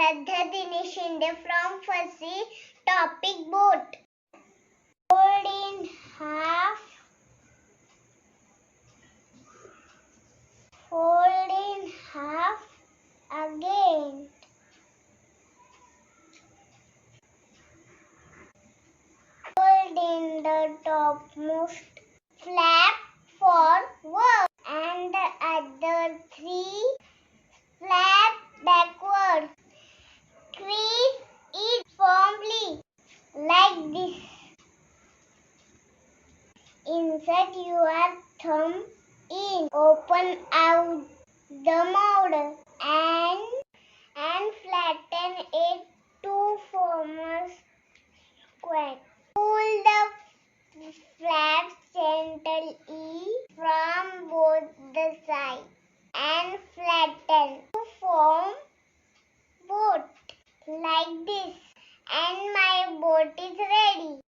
Shraddha Dinesh Shinde from Fuzzy. Topic boat. Fold in half. Fold in half again. Fold in the topmost flap for work and the other 3 flap backward. Squeeze it firmly like this. Insert your thumb in. Open out the mold and flatten it to form a square. Pull the flaps gently from both the sides and flatten to form boat like this. And my boat is ready.